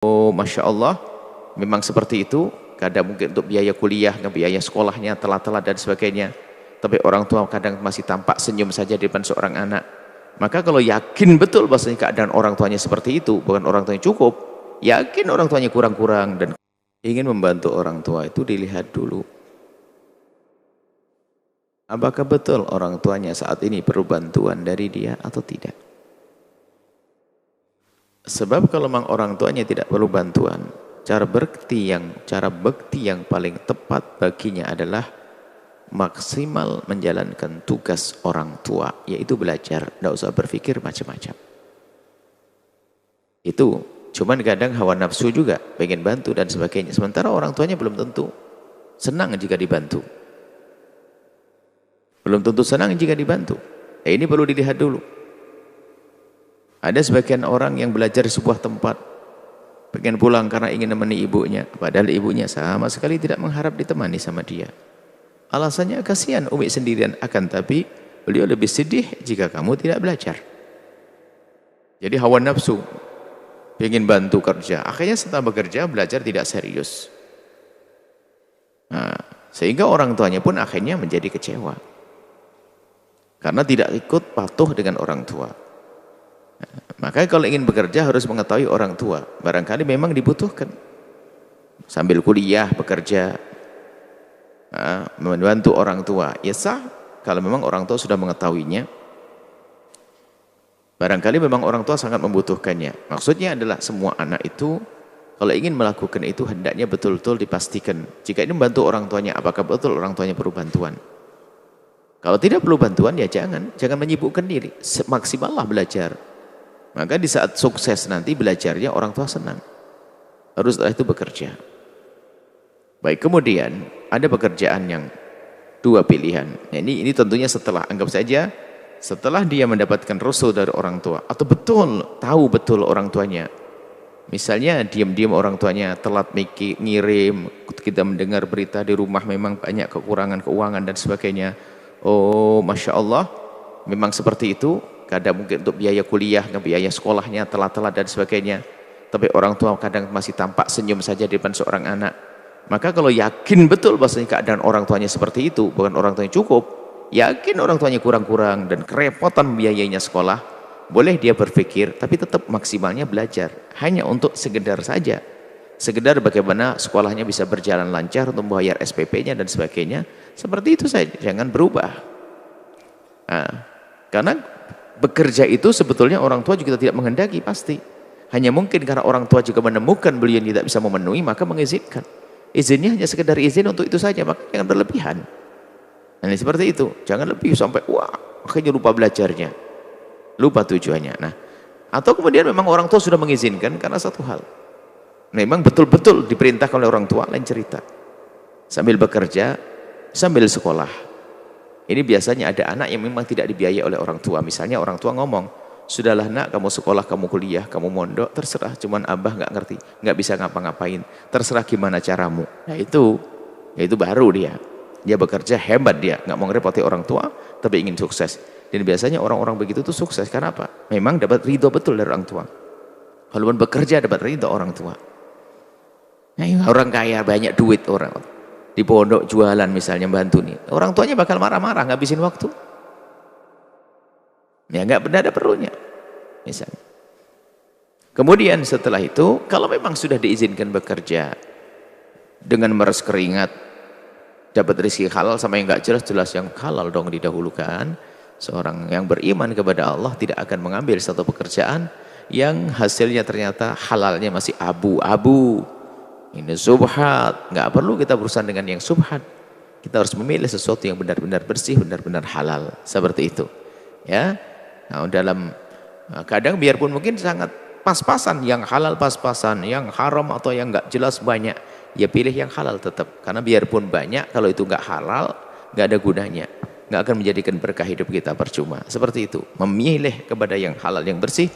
Oh, Masya Allah, memang seperti itu. Kadang mungkin untuk biaya kuliah, biaya sekolahnya, telat-telat dan sebagainya. Tapi orang tua kadang masih tampak senyum saja di depan seorang anak. Maka kalau yakin betul bahasanya keadaan orang tuanya seperti itu, bukan orang tuanya cukup, yakin orang tuanya kurang-kurang dan ingin membantu orang tua itu dilihat dulu. Apakah betul orang tuanya saat ini perlu bantuan dari dia atau tidak? Sebab kalau memang orang tuanya tidak perlu bantuan, cara bekti yang paling tepat baginya adalah maksimal menjalankan tugas orang tua, yaitu belajar, tidak usah berpikir macam-macam. Itu cuman kadang hawa nafsu juga pengen bantu dan sebagainya, sementara orang tuanya belum tentu senang jika dibantu, ini perlu dilihat dulu. Ada sebagian orang yang belajar di sebuah tempat, pengen pulang karena ingin menemani ibunya, padahal ibunya sama sekali tidak mengharap ditemani sama dia. Alasannya kasihan Umi sendirian, akan tapi beliau lebih sedih jika kamu tidak belajar. Jadi hawa nafsu, pengen bantu kerja, akhirnya setelah bekerja belajar tidak serius. Nah, sehingga orang tuanya pun akhirnya menjadi kecewa karena tidak ikut patuh dengan orang tua. Maka kalau ingin bekerja harus mengetahui orang tua, barangkali memang dibutuhkan sambil kuliah bekerja, membantu orang tua, ya sah kalau memang orang tua sudah mengetahuinya. Barangkali memang orang tua sangat membutuhkannya. Maksudnya adalah semua anak itu kalau ingin melakukan itu hendaknya betul-betul dipastikan jika ini membantu orang tuanya, apakah betul orang tuanya perlu bantuan. Kalau tidak perlu bantuan ya jangan menyibukkan diri, maksimallah belajar. Maka di saat sukses nanti belajarnya orang tua senang. Harus setelah itu bekerja. Baik, kemudian ada pekerjaan yang dua pilihan. Nah, ini tentunya setelah, anggap saja setelah dia mendapatkan restu dari orang tua atau tahu betul orang tuanya. Misalnya diam-diam orang tuanya telat ngirim, kita mendengar berita di rumah memang banyak kekurangan keuangan dan sebagainya. Oh, Masya Allah, memang seperti itu. Kadang mungkin untuk biaya kuliah, biaya sekolahnya, telat-telat dan sebagainya. Tapi orang tua kadang masih tampak senyum saja di depan seorang anak. Maka kalau yakin betul bahasanya keadaan orang tuanya seperti itu, bukan orang tuanya cukup, yakin orang tuanya kurang-kurang dan kerepotan biayanya sekolah, boleh dia berpikir, tapi tetap maksimalnya belajar. Hanya untuk sekedar saja. Sekedar bagaimana sekolahnya bisa berjalan lancar untuk membayar SPP-nya dan sebagainya. Seperti itu saja, jangan berubah. Nah, karena bekerja itu sebetulnya orang tua juga tidak menghendaki pasti. Hanya mungkin karena orang tua juga menemukan beliau tidak bisa memenuhi, maka mengizinkan. Izinnya hanya sekedar izin untuk itu saja, maka jangan berlebihan. Nah, seperti itu. Jangan lebih sampai, wah, akhirnya lupa belajarnya. Lupa tujuannya. Nah, atau kemudian memang orang tua sudah mengizinkan karena satu hal. Memang betul-betul diperintahkan oleh orang tua, lain cerita. Sambil bekerja, sambil sekolah. Ini biasanya ada anak yang memang tidak dibiayai oleh orang tua. Misalnya orang tua ngomong, sudahlah nak, kamu sekolah, kamu kuliah, kamu mondok, terserah. Cuman abah nggak ngerti, nggak bisa ngapa-ngapain. Terserah gimana caramu. Nah itu baru dia bekerja hebat, dia nggak mau ngerepoti orang tua, tapi ingin sukses. Dan biasanya orang-orang begitu tuh sukses. Karena apa? Memang dapat ridho betul dari orang tua. Walaupun bekerja dapat ridho orang tua. Nah, orang kaya banyak duit orang. Di pondok jualan misalnya bantu nih, orang tuanya bakal marah-marah, ngabisin waktu ya, nggak ada perlunya misalnya. Kemudian setelah itu kalau memang sudah diizinkan bekerja dengan meres keringat dapat rezeki halal sama yang nggak jelas yang halal dong didahulukan. Seorang yang beriman kepada Allah tidak akan mengambil satu pekerjaan yang hasilnya ternyata halalnya masih abu-abu. Ini subhat, nggak perlu kita berurusan dengan yang subhat. Kita harus memilih sesuatu yang benar-benar bersih, benar-benar halal, seperti itu. Ya, nah, dalam kadang biarpun mungkin sangat pas-pasan, yang halal pas-pasan, yang haram atau yang nggak jelas banyak, ya pilih yang halal tetap. Karena biarpun banyak, kalau itu nggak halal, nggak ada gunanya, nggak akan menjadikan berkah hidup kita, percuma. Seperti itu, memilih kepada yang halal, yang bersih.